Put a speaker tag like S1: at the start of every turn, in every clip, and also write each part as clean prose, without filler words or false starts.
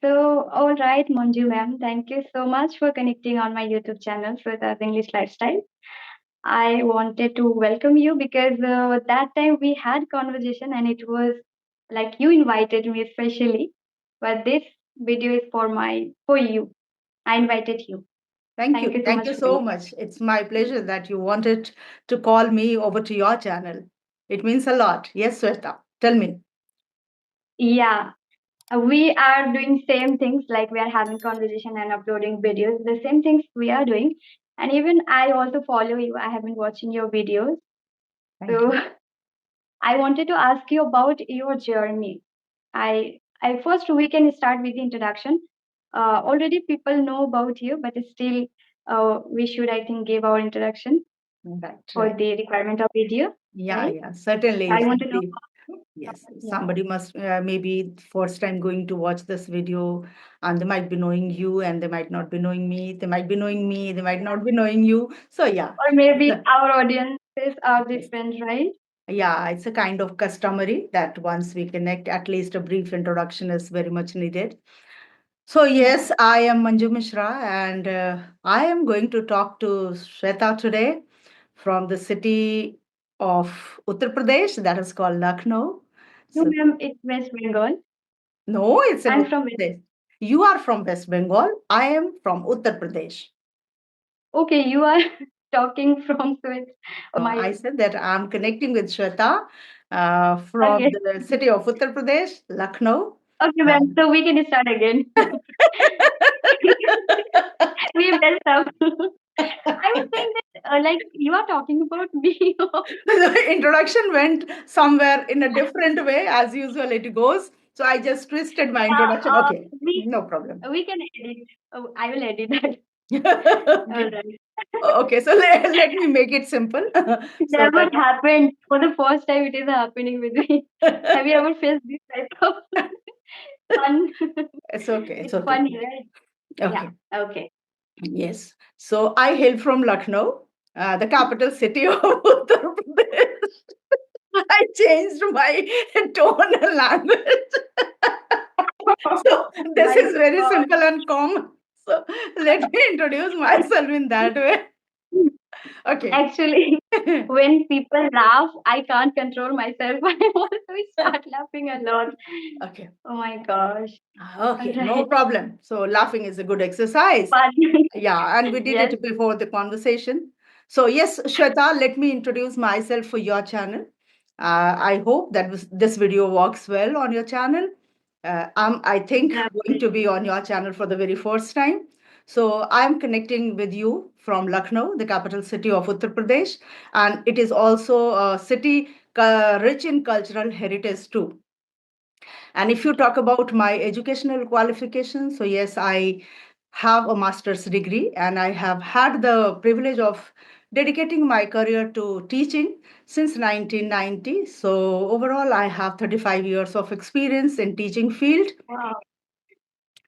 S1: All right, Manju ma'am, thank you so much for connecting on my YouTube channel for the English lifestyle. I wanted to welcome you because that time we had conversation and it was like you invited me especially, but this video is for you. I invited you.
S2: Thank
S1: Thank
S2: you.
S1: you so
S2: Thank
S1: much
S2: you
S1: for
S2: so
S1: connecting.
S2: much. It's my pleasure that you wanted to call me over to your channel. It means a lot. Yes, Sweta. Tell me.
S1: Yeah, we are doing same things like we are having conversation and uploading videos. The same things we are doing, and even I also follow you. I have been watching your videos.
S2: Thank
S1: So
S2: you.
S1: I wanted to ask you about your journey. I first we can start with the introduction. Already people know about you, but still, we should I think give our introduction
S2: Right,
S1: for
S2: right.
S1: the requirement of video,
S2: Yeah,
S1: right?
S2: yeah. Certainly,
S1: I
S2: if
S1: want to know.
S2: somebody, yes,
S1: Yeah.
S2: somebody must maybe first time going to watch this video, and they might be knowing you, and they might not be knowing me. They might be knowing me. They might not be knowing you. So yeah,
S1: Or maybe
S2: the-
S1: our audiences are
S2: yes.
S1: different, right?
S2: Yeah, it's a kind of customary that once we connect, at least a brief introduction is very much needed. So,
S1: Yeah.
S2: yes, I am Manju Mishra, and I am going to talk to Sweta today from the city of Uttar Pradesh, that is called Lucknow.
S1: No,
S2: So,
S1: ma'am, it's West Bengal.
S2: no, it's in
S1: I'm
S2: Uttar
S1: from West.
S2: Pradesh. You are from West Bengal. I am from Uttar Pradesh.
S1: Okay, you are talking from Swiss.
S2: No, I
S1: My
S2: said that I'm connecting with Sweta from
S1: okay,
S2: the city of Uttar Pradesh, Lucknow.
S1: okay, ma'am.
S2: And
S1: So we can start again. We messed up. I was saying that, like, you are talking about me.
S2: the introduction went somewhere in a different way, as usual it goes. So I just twisted my
S1: Yeah,
S2: introduction. Okay,
S1: we
S2: no problem.
S1: we can edit. I will edit that. All
S2: Okay.
S1: right.
S2: Okay, so let me make it simple so
S1: Never
S2: that
S1: happened. For the first time, it is happening with me. Have you ever faced this type of fun?
S2: it's okay, it's
S1: It's
S2: okay.
S1: funny, right? Yeah.
S2: Okay,
S1: Okay.
S2: yes. So I hail from Lucknow, the capital city of Uttar Pradesh. I changed my tone and language. So this
S1: My
S2: is very
S1: God.
S2: simple and common. So let me introduce myself in that way. Okay.
S1: Actually, when people laugh, I can't control myself. I also start laughing a lot.
S2: Okay.
S1: Oh my gosh. All
S2: Okay, no
S1: right.
S2: problem. So laughing is a good exercise.
S1: Fun.
S2: Yeah, and we did
S1: Yes.
S2: it before the conversation. So yes, Shweta, let me introduce myself for your channel. I hope that this video works well on your channel. I think going to be
S1: Definitely.
S2: on your channel for the very first time. So I'm connecting with you from Lucknow, the capital city of Uttar Pradesh, and it is also a city rich in cultural heritage too. And if you talk about my educational qualifications, so yes, I have a master's degree and I have had the privilege of dedicating my career to teaching since 1990. So overall, I have 35 years of experience in teaching field,
S1: Wow.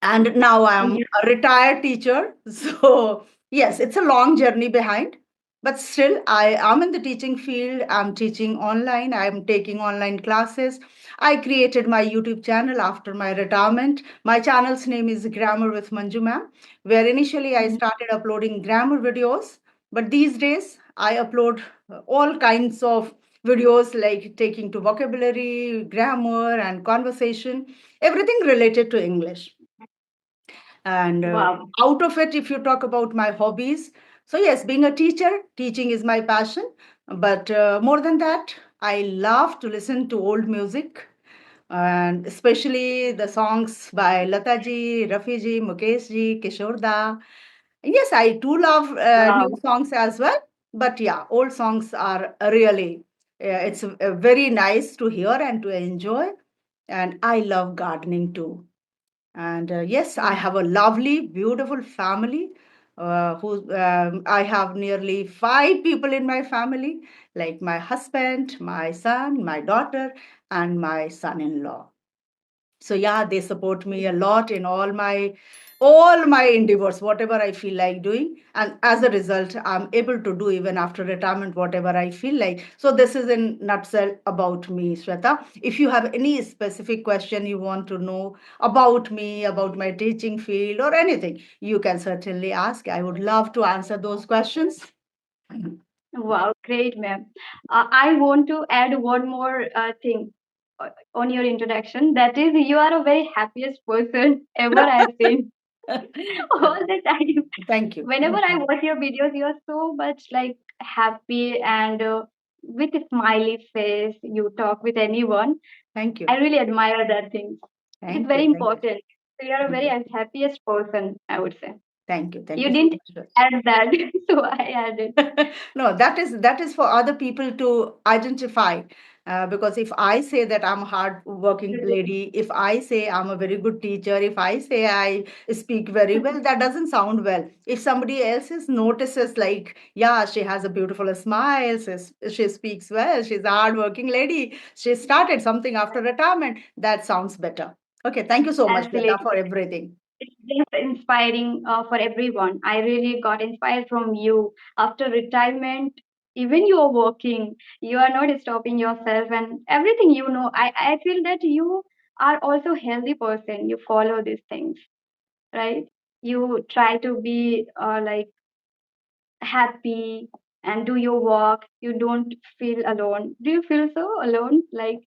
S2: and now I'm
S1: Yeah.
S2: a retired teacher. So yes, it's a long journey behind, but still I am in the teaching field. I'm teaching online, I'm taking online classes. I created my YouTube channel after my retirement. My channel's name is Grammar with Manju ma'am, where initially I
S1: Mhm.
S2: started uploading grammar videos, but these days I upload all kinds of videos like taking to vocabulary, grammar, and conversation, everything related to English. And
S1: Wow.
S2: out of it, if you talk about my hobbies, so yes, being a teacher, teaching is my passion. But more than that, I love to listen to old music, and especially the songs by Lata ji, Rafi ji, Mukesh ji, Kishore Da. Yes, I do love new
S1: Wow.
S2: songs as well. But yeah, old songs are really, it's very nice to hear and to enjoy. And I love gardening too. And yes, I
S1: Mhm.
S2: have a lovely, beautiful family. I have nearly 5 people in my family, like my husband, my son, my daughter, and my son-in-law. So yeah, they support me a lot in all my endeavors, whatever I feel like doing, and as a result I'm able to do even after retirement whatever I feel like. So this is in nutshell about me, Shweta. If you have any specific question you want to know about me, about my teaching field or anything, you can certainly ask. I would love to answer those questions.
S1: Wow, great, ma'am. I want to add one more thing on your introduction. That is, you are a very happiest person ever I've seen all the time.
S2: Thank you.
S1: Whenever I watch your videos, you are so much like happy and with a smiley face. You talk with anyone.
S2: Thank
S1: I
S2: you.
S1: really admire that thing. It is
S2: Thank
S1: very
S2: you. Thank you.
S1: important. So you are a
S2: Thank
S1: very
S2: you.
S1: happiest person, I would say.
S2: Thank you. Thank
S1: You
S2: you so
S1: didn't
S2: much.
S1: add that, so I added.
S2: No, that is for other people to identify. Because if I say that I'm a hard working lady, if I say I'm a very good teacher, if I say I speak very well, that doesn't sound well. If somebody else notices, like, yeah, she has a beautiful smile, she speaks well, she's a hard working lady, she started something after retirement, that sounds better. Okay, thank you so much, Shweta, for
S1: Absolutely.
S2: everything.
S1: It's just inspiring for everyone. I really got inspired from you. After retirement, even you are working, you are not stopping yourself and everything you know. I feel that you are also healthy person. You follow these things, right? You try to be like happy and do your work. You don't feel alone. Do you feel so alone? Like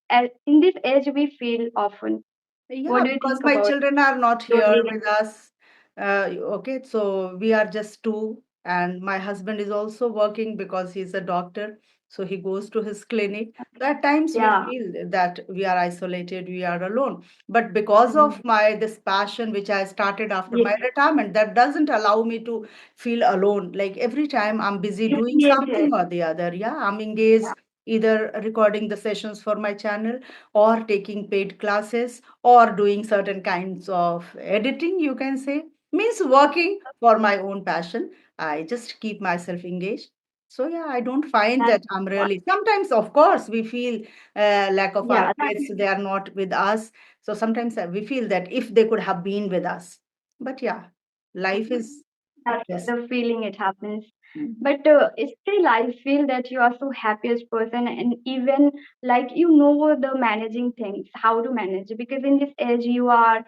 S1: in this age, we feel often. What
S2: Yeah,
S1: do you
S2: because
S1: think
S2: my
S1: about
S2: children are not here
S1: loneliness?
S2: with us. Okay, so we are just two, and my husband is also working because he's a doctor. So he goes to his clinic. So at times we
S1: Yeah.
S2: feel that we are isolated, we are alone. But because
S1: Mhm.
S2: of my this passion which I started after
S1: Yes.
S2: my retirement, that doesn't allow me to feel alone. Like every time I'm busy
S1: You
S2: doing
S1: created.
S2: something or the other. Yeah, I'm engaged either recording the sessions for my channel or taking paid classes or doing certain kinds of editing, you can say, means working for my own passion. I just keep myself engaged. So yeah, I don't find
S1: That's
S2: that I'm
S1: what.
S2: really, sometimes of course we feel lack of our
S1: Yeah, that
S2: kids, they are not with us. So sometimes we feel that if they could have been with us, but yeah, life is
S1: that's
S2: this.
S1: the feeling it happens.
S2: Mm.
S1: But still, I feel that you are so happiest person, and even like you know the managing things, how to manage. Because in this age, you are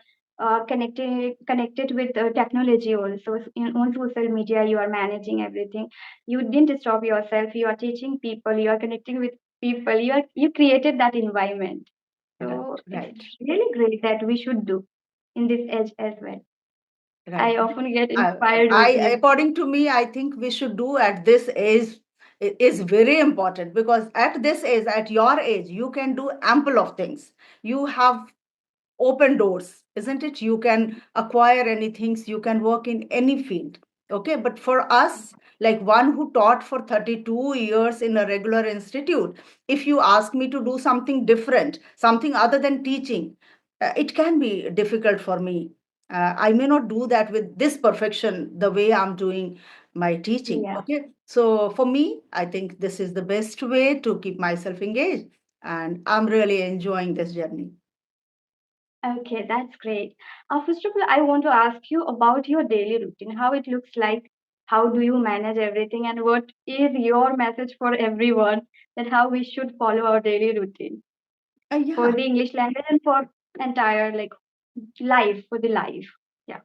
S1: connected with technology also. On social media, you are managing everything. You didn't stop yourself. You are teaching people. You are connecting with people. You created that environment.
S2: Right,
S1: So it's
S2: right,
S1: really great that we should do in this age as well.
S2: right.
S1: I often get
S2: I,
S1: inspired
S2: I,
S1: with you.
S2: according to me, I think we should do at this age is very important, because at this age, at your age, you can do ample of things. You have open doors, isn't it? You can acquire any things, you can work in any field. Okay, but for us, like one who taught for 32 years in a regular institute, if you ask me to do something different, something other than teaching, it can be difficult for me. I may not do that with this perfection the way I'm doing my teaching.
S1: Yeah.
S2: Okay, so for me, I think this is the best way to keep myself engaged, and I'm really enjoying this journey.
S1: Okay, that's great. First of all, I want to ask you about your daily routine, how it looks like, how do you manage everything, and what is your message for everyone that how we should follow our daily routine for
S2: Yeah,
S1: the English language and for entire like life for the life. Yeah.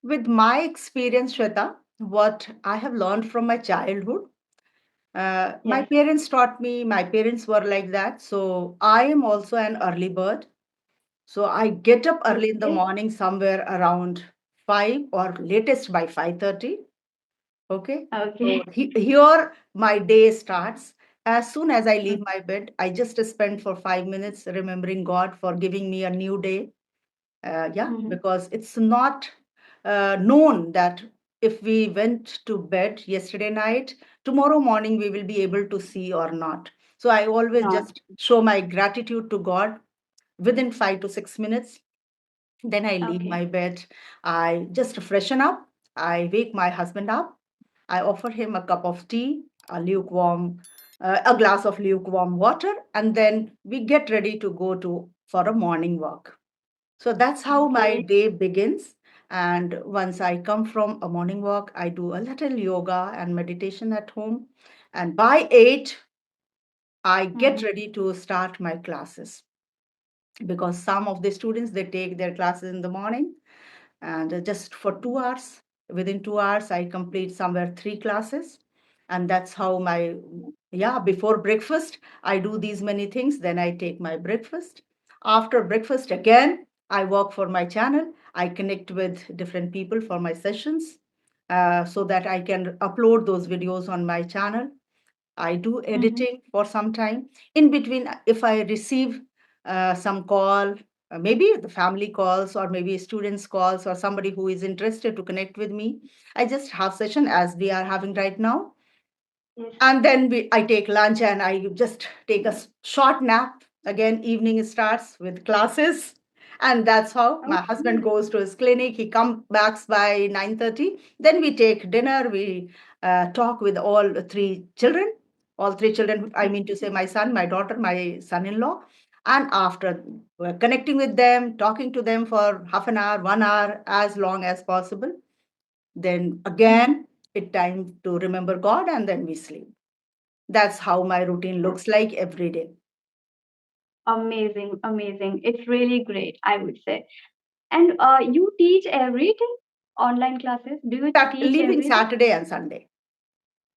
S2: with my experience, Shweta, what I have learned from my childhood, my
S1: Yes.
S2: parents taught me, my parents were like that. So I am also an early bird. So I get up early in the
S1: Okay.
S2: morning, somewhere around 5 or latest by 5:30. Okay. So
S1: Okay.
S2: here my day starts. As soon as I leave my bed, I just spend for 5 minutes remembering God for giving me a new day. Yeah,
S1: Mhm.
S2: because it's not known that if we went to bed yesterday night, tomorrow morning we will be able to see or not. So I always
S1: Not.
S2: just show my gratitude to God within 5 to 6 minutes. Then I leave
S1: Okay.
S2: my bed. I just freshen up. I wake my husband up. I offer him a cup of tea, a glass of lukewarm water, and then we get ready to go to for a morning walk. So that's how my
S1: Okay.
S2: day begins. And once I come from a morning walk, I do a little yoga and meditation at home. And by 8, I get
S1: Mhm.
S2: ready to start my classes, because some of the students, they take their classes in the morning, and just for 2 hours, within 2 hours I complete somewhere 3 classes. And that's how my, yeah, before breakfast I do these many things, then I take my breakfast. After breakfast, again I work for my channel. I connect with different people for my sessions, so that I can upload those videos on my channel. I do
S1: Mhm.
S2: editing for some time. In between, if I receive some call, maybe the family calls or maybe students calls or somebody who is interested to connect with me, I just have session as we are having right now.
S1: Yes.
S2: And then I take lunch and I just take a short nap. Again, evening starts with classes. And that's how my husband
S1: Okay.
S2: goes to his clinic. He comes back by 9:30. Then we take dinner. We talk with all three children. All three children, I mean to say my son, my daughter, my son-in-law. And after connecting with them, talking to them for half an hour, 1 hour, as long as possible, then
S1: Mhm.
S2: again, it time to remember God, and then we sleep. That's how my routine looks like every day.
S1: Amazing, amazing. It's really great, I would say. And you teach everything? Online classes? Do you teach
S2: Leaving
S1: everything?
S2: Saturday and Sunday.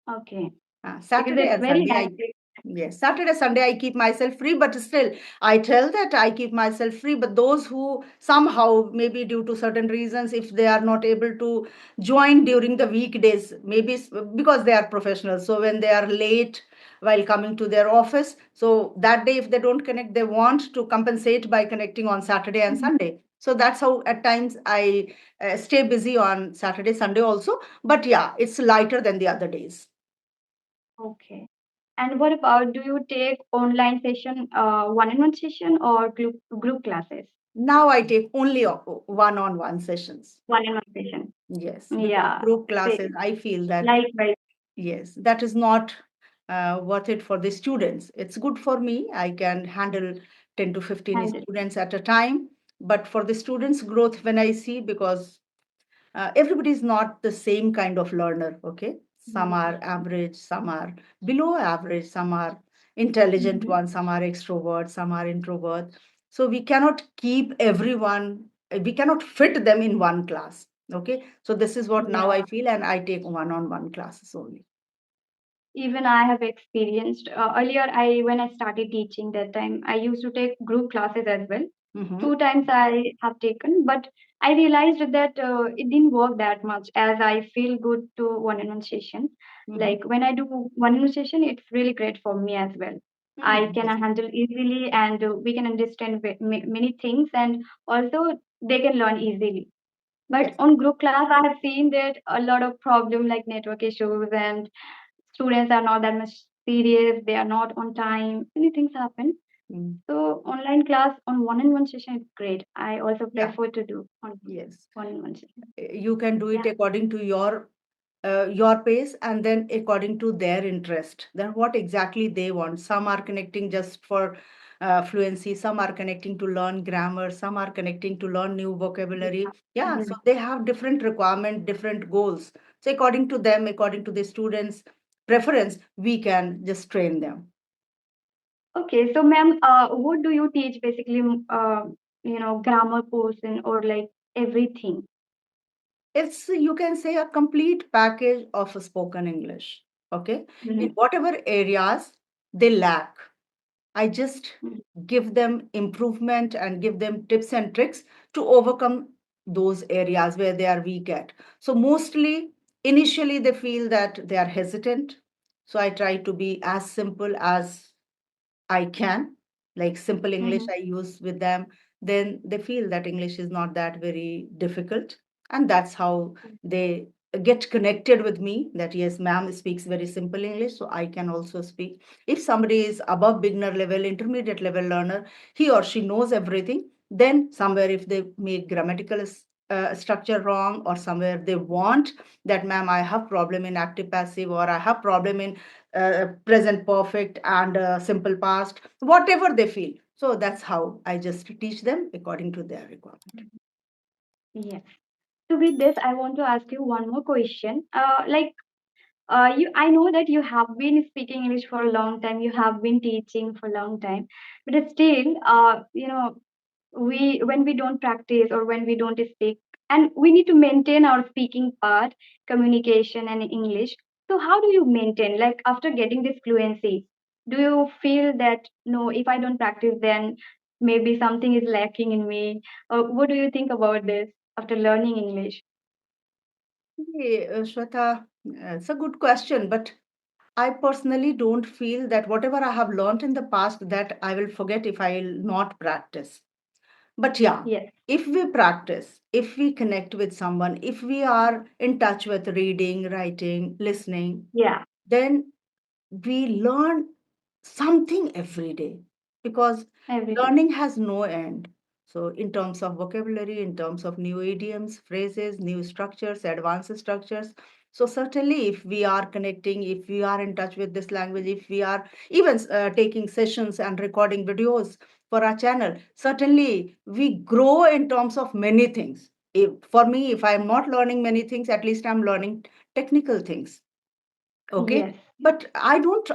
S1: Okay. Because
S2: Saturday
S1: it's
S2: and
S1: very
S2: Sunday,
S1: hectic.
S2: yes, Saturday, Sunday, I keep myself free, but still, I tell that I keep myself free. But those who somehow, maybe due to certain reasons, if they are not able to join during the weekdays, maybe because they are professionals. So when they are late while coming to their office, so that day, if they don't connect, they want to compensate by connecting on Saturday and
S1: Mhm.
S2: Sunday. So that's how at times I stay busy on Saturday, Sunday also. But yeah, it's lighter than the other days.
S1: Okay. And what about, do you take online session, one-on-one session or group classes?
S2: Now I take only one-on-one sessions.
S1: One-on-one session.
S2: Yes, because
S1: Yeah.
S2: group classes,
S1: Same.
S2: I feel that,
S1: Likewise.
S2: yes, that is not worth it for the students. It's good for me. I can handle 10 to 15
S1: And
S2: students at a time. But for the students' growth, when I see, because everybody is not the same kind of learner, okay? Some
S1: Mhm.
S2: are average, some are below average, some are intelligent
S1: Mhm.
S2: ones, some are extrovert, some are introvert. So we cannot keep everyone, we cannot fit them in one class, okay? So this is what now I
S1: Yeah.
S2: feel, and I take one-on-one classes only.
S1: Even I have experienced earlier. I when I started teaching that time, I used to take group classes as well.
S2: Mm-hmm.
S1: 2 times I have taken, but I realized that it didn't work that much as I feel good to one-on-one session.
S2: Mm-hmm.
S1: Like when I do one-on-one session, it's really great for me as well. I
S2: Mm,
S1: can
S2: yes.
S1: handle easily, and we can understand many things, and also they can learn easily. But
S2: Yes.
S1: on group class, I have seen that a lot of problem like network issues, and students are not that much serious, they are not on time, many things happen.
S2: Mm.
S1: So online class on one-on-one session is great. I also
S2: Yeah.
S1: prefer to do on
S2: Yes.
S1: one-on-one session.
S2: You can do it
S1: Yeah,
S2: according to your pace, and then according to their interest, then what exactly they want. Some are connecting just for fluency, some are connecting to learn grammar, some are connecting to learn new vocabulary.
S1: yeah.
S2: Yeah, so
S1: Mhm.
S2: they have different requirement, different goals. So according to them, according to the students preference, we can just train them.
S1: Okay, so ma'am, what do you teach basically? Grammar portion or like everything?
S2: It's, you can say, a complete package of a spoken English. Okay, in
S1: Mhm.
S2: whatever areas they lack, I just
S1: Mhm.
S2: give them improvement and give them tips and tricks to overcome those areas where they are weak at. So, mostly, initially, they feel that they are hesitant. So, I try to be as simple as I can, like simple English
S1: Mhm.
S2: I use with them. Then they feel that English is not that very difficult. And that's how they get connected with me, that yes, ma'am speaks very simple English, so I can also speak. If somebody is above beginner level, intermediate level learner, he or she knows everything, then somewhere if they make grammatical structure wrong, or somewhere they want that, ma'am, I have problem in active passive, or I have problem in present perfect and simple past, whatever they feel, So that's how I just teach them according to their requirement.
S1: Yes. So with this, I want to ask you one more question. I know that you have been speaking English for a long time. You have been teaching for a long time, but it's still, we when we don't practice or when we don't speak, and we need to maintain our speaking part, communication, and English. So how do you maintain? Like after getting this fluency, do you feel that no, if I don't practice, then maybe something is lacking in me? Or what do you think about this after learning English?
S2: Hey, Shweta, it's a good question, but I personally don't feel that whatever I have learned in the past that I will forget if I will not practice. But yeah,
S1: Yes.
S2: if we practice, if we connect with someone, if we are in touch with reading, writing, listening,
S1: Yeah.
S2: then we learn something every day because
S1: Everything.
S2: learning has no end. So, in terms of vocabulary, in terms of new idioms, phrases, new structures, advanced structures. So, certainly, if we are connecting, if we are in touch with this language, if we are even taking sessions and recording videos for our channel, certainly we grow in terms of many things. For me, if I'm not learning many things, at least I'm learning technical things. Okay.
S1: Yes.
S2: But I don't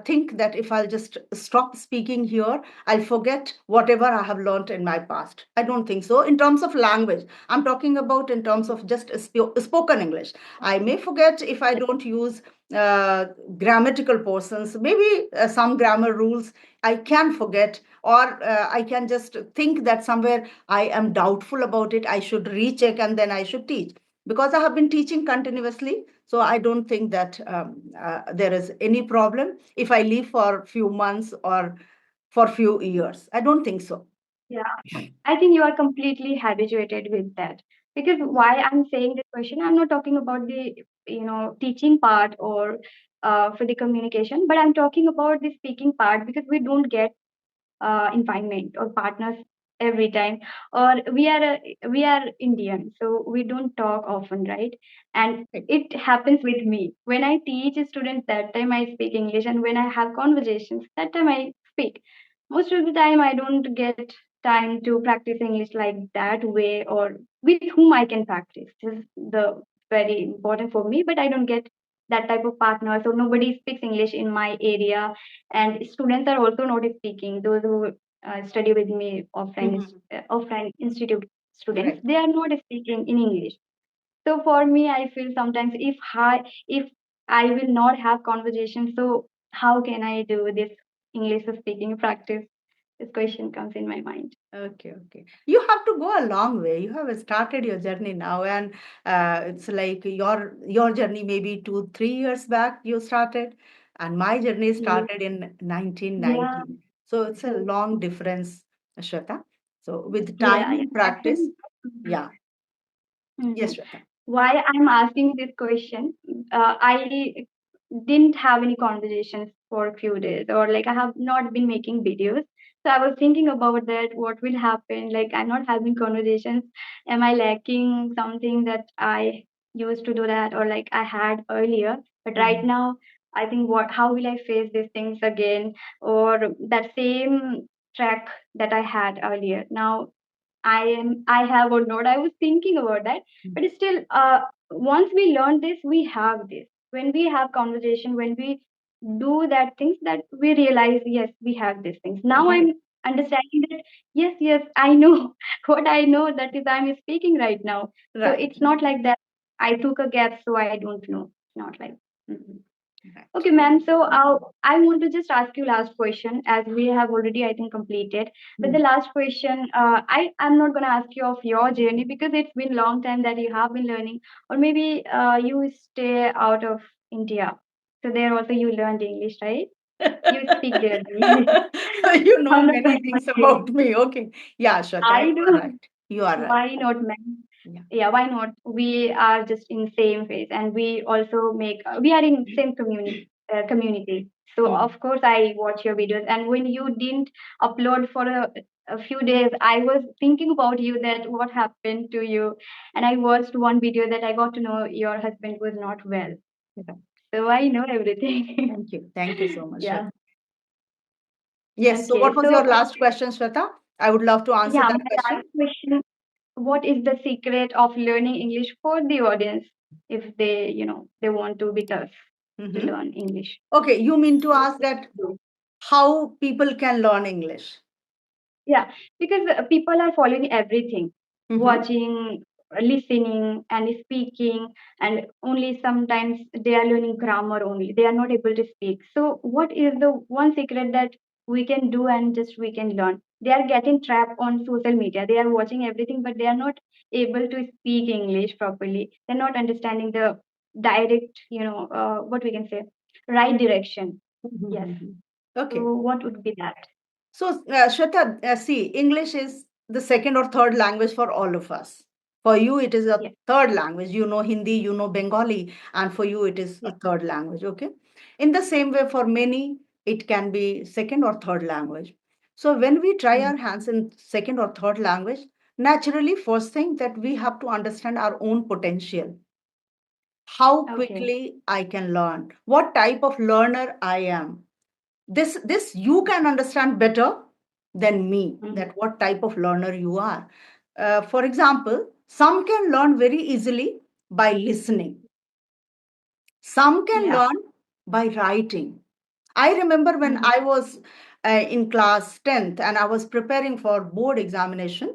S2: think that if I'll just stop speaking here, I'll forget whatever I have learned in my past. I don't think so. In terms of language, I'm talking about in terms of just spoken English. I may forget if I don't use uh, grammatical portions, maybe some grammar rules I can forget, or I can just think that somewhere I am doubtful about it. I should recheck and then I should teach because I have been teaching continuously. So I don't think that there is any problem if I leave for few months or for few years. I don't think so.
S1: Yeah. I think you are completely habituated with that. Because why I'm saying this question, I'm not talking about the teaching part or for the communication, but I'm talking about the speaking part because we don't get environment or partners every time, or we are Indian, so we don't talk often, right? And
S2: Right.
S1: it happens with me when I teach students. That time I speak English, and when I have conversations, that time I speak. Most of the time I don't get time to practice English like that way, or with whom I can practice. This is the very important for me, but I don't get that type of partner, so nobody speaks English in my area. And students are also not speaking. Those who study with me offline,
S2: Mhm.
S1: offline institute students,
S2: Right.
S1: they are not speaking in English. So for me, I feel sometimes if I will not have conversation, so how can I do this English speaking practice? This question comes in my mind.
S2: Okay, okay. You have to go a long way. You have started your journey now, and it's like your journey maybe 2, 3 years back you started, and my journey
S1: Ye-
S2: started in
S1: yeah,
S2: 1990. So it's a long difference, Shweta. So with time
S1: yeah, yeah,
S2: and practice,
S1: actually.
S2: yeah.
S1: Mhm.
S2: Yes, Shweta.
S1: Why I'm asking this question, I didn't have any conversations for a few days, or like I have not been making videos. So I was thinking about that, what will happen? Like I'm not having conversations. Am I lacking something that I used to do that, or like I had earlier? But right
S2: Mhm.
S1: now, I think how will I face these things again, or that same track that I had earlier? Now I have or not. I was thinking about that, but still, once we learn this, we have this. When we have conversation, when we do that things, that we realize, yes, we have these things. Now
S2: Right,
S1: I'm understanding that yes, yes, I know what I know. That is, I'm speaking right now. So
S2: right,
S1: it's not like that. I took a gap, so I don't know. Not like. Mhm.
S2: right.
S1: Okay, ma'am. So I want to just ask you last question, as we have already, I think, completed. But the
S2: Mm.
S1: last question, I'm not going to ask you of your journey because it's been long time that you have been learning, or maybe you stay out of India. So there also you learned English, right? You speak there English.
S2: You know
S1: I'm not
S2: many
S1: talking
S2: things
S1: about you.
S2: about me. Okay. Yeah, Shweta,
S1: I
S2: you are
S1: do.
S2: right. You are right.
S1: Why not, ma'am?
S2: Yeah.
S1: Yeah, why not? We are just in same phase, and we also make. We are in same community. So
S2: Mm.
S1: of course I watch your videos. And when you didn't upload for a few days, I was thinking about you. That what happened to you? And I watched one video that I got to know your husband was not well.
S2: Yeah.
S1: So I know everything.
S2: Thank you. Thank you so much,
S1: Yeah.
S2: Shweta. Yes. So,
S1: Okay,
S2: what was
S1: so
S2: your last question, Shweta? I would love to answer
S1: yeah,
S2: that
S1: my
S2: question.
S1: last question: what is the secret of learning English for the audience if they, they want to be tough to
S2: Mm-hmm.
S1: learn English?
S2: Okay, you mean to
S1: What
S2: ask
S1: they
S2: that
S1: should do?
S2: how people can learn English?
S1: Yeah, because people are following everything,
S2: Mm-hmm.
S1: watching, listening, and speaking, and only sometimes they are learning grammar only. They are not able to speak. So, what is the one secret that we can do and just we can learn? They are getting trapped on social media. They are watching everything, but they are not able to speak English properly. They're not understanding the direct, what we can say, right direction. Yes.
S2: Okay.
S1: So, what would be that?
S2: So, Shweta, see, English is the second or third language for all of us. For you, it is a
S1: Yes.
S2: third language. You know Hindi, you know Bengali, and for you, it is a
S1: Yes.
S2: third language. Okay. In the same way, for many, it can be second or third language. So, when we try
S1: Mhm.
S2: our hands in second or third language, naturally, first thing that we have to understand our own potential, how
S1: Okay.
S2: quickly I can learn, what type of learner I am. This you can understand better than me,
S1: Mhm.
S2: that what type of learner you are. For example, some can learn very easily by listening, some can
S1: Yeah.
S2: learn by writing. I remember when
S1: Mhm.
S2: I was in class 10th and I was preparing for board examination.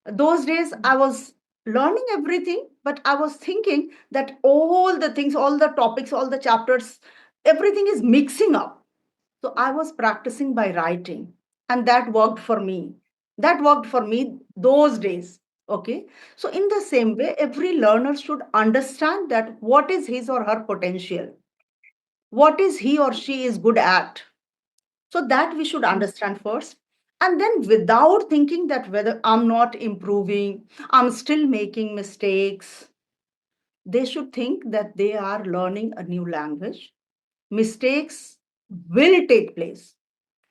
S2: Those days I was learning everything, but I was thinking that all the things, all the topics, all the chapters, everything is mixing up. So I was practicing by writing, and that worked for me. That worked for me those days. Okay. So, in the same way, every learner should understand that what is his or her potential, what is he or she is good at. So, that we should
S1: Mhm.
S2: understand first. And then, without thinking that whether I'm not improving, I'm still making mistakes, they should think that they are learning a new language. Mistakes will take place.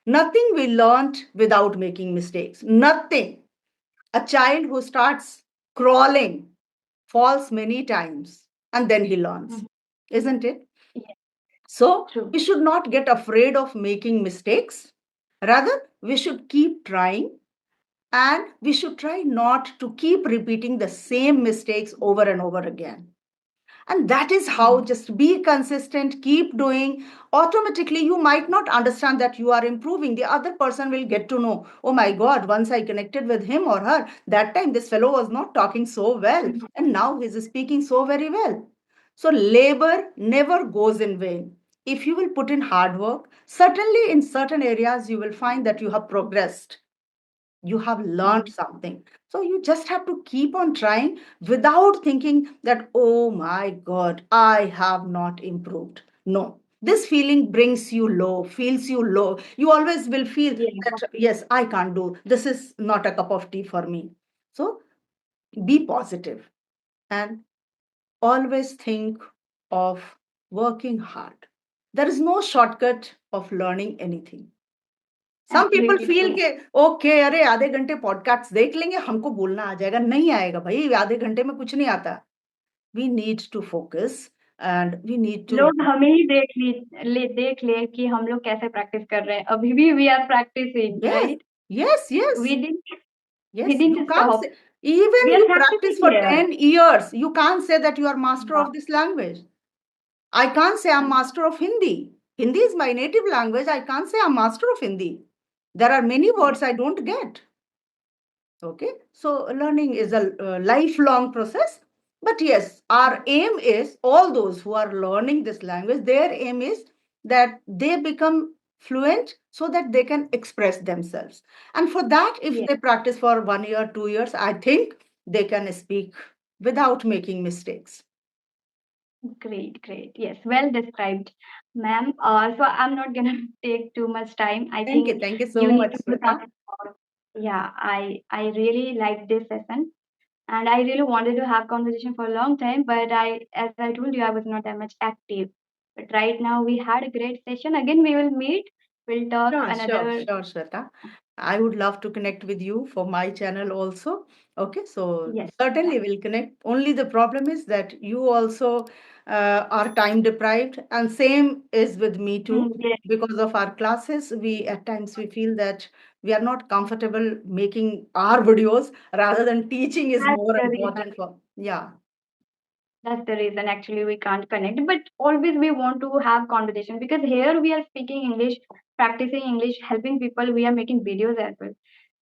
S2: Nothing we learned without making mistakes. Nothing. A child who starts crawling falls many times and then he learns,
S1: Mhm.
S2: isn't it?
S1: Yeah,
S2: So
S1: true.
S2: we should not get afraid of making mistakes. Rather, we should keep trying, and we should try not to keep repeating the same mistakes over and over again. And that is how,
S1: Mhm.
S2: just be consistent, keep doing. Automatically, you might not understand that you are improving. The other person will get to know, oh my God, once I connected with him or her, that time this fellow was not talking so well,
S1: Mhm.
S2: and now he's speaking so very well. So, labor never goes in vain. If you will put in hard work, certainly in certain areas, you will find that you have progressed, you have learned
S1: Mhm.
S2: something. So you just have to keep on trying without thinking that, oh my God, I have not improved. No, this feeling brings you low, feels you low. You always will feel
S1: Yeah.
S2: that, yes, I can't do this, is not a cup of tea for me. So be positive and always think of working hard. There is no shortcut of learning anything. Some people
S1: Absolutely
S2: feel
S1: true.
S2: के okay अरे आधे घंटे podcast देख लेंगे हमको बोलना आ जाएगा, नहीं आएगा भाई, आधे घंटे में कुछ नहीं आता. We need to focus and we need to.
S1: लोग हमें ही देख ले कि हम लोग कैसे प्रैक्टिस कर रहे हैं. अभी भी we are practicing,
S2: Yes,
S1: right?
S2: yes,
S1: we
S2: yes,
S1: didn't we
S2: yes, you
S1: didn't
S2: can't
S1: stop.
S2: say, even
S1: we are
S2: you practice
S1: practicing
S2: for
S1: here.
S2: 10 years, you can't say that you are master
S1: Yeah.
S2: of this language. I can't say I'm master of Hindi. Hindi is my native language. I can't say I'm master of Hindi. There are many
S1: Yeah.
S2: words I don't get. Okay, so learning is a lifelong process. But yes, our aim is, all those who are learning this language, their aim is that they become fluent so that they can express themselves. And for that, if
S1: Yeah.
S2: they practice for 1 year, 2 years, I think they can speak without making mistakes.
S1: Great, great. Yes, well described, ma'am. So I'm not gonna take too much time. I
S2: Thank you.
S1: think
S2: Thank you
S1: you
S2: so
S1: need
S2: much,
S1: to do
S2: Sweta.
S1: something more. Yeah, I really liked this session, and I really wanted to have conversation for a long time. But as I told you, I was not that much active. But right now we had a great session. Again, we will meet. We'll talk
S2: Sure, sure,
S1: another.
S2: sure, Shweta. I would love to connect with you for my channel also. Okay, so
S1: Yes. Yeah.
S2: certainly we'll connect. Only the problem is that you also are time deprived, and same is with me too.
S1: Yes.
S2: Because of our classes, we at times we feel that we are not comfortable making our videos rather than teaching is
S1: That's
S2: more
S1: the reason.
S2: important for, yeah.
S1: That's the reason actually we can't connect. But always we want to have conversation because here we are speaking English, practicing English, helping people. We are making videos as well.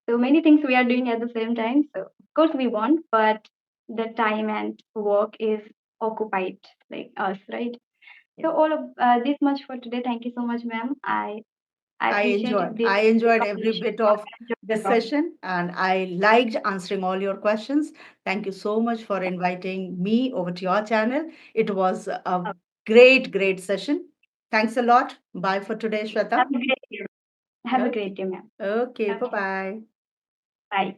S1: So many things we are doing at the same time. So of course we want, but the time and work is occupied like us, right? So
S2: Yes.
S1: all of this much for today. Thank you so much, ma'am. I appreciate this
S2: I enjoyed every
S1: conversation.
S2: bit of
S1: I enjoyed
S2: this
S1: a lot.
S2: session, and I liked answering all your questions. Thank you so much for inviting me over to your channel. It was a great session. Thanks a lot. Bye for today,
S1: Have
S2: Shweta.
S1: a great day. Have a
S2: Okay.
S1: great day, ma'am.
S2: Okay,
S1: Okay.
S2: bye-bye.
S1: Bye.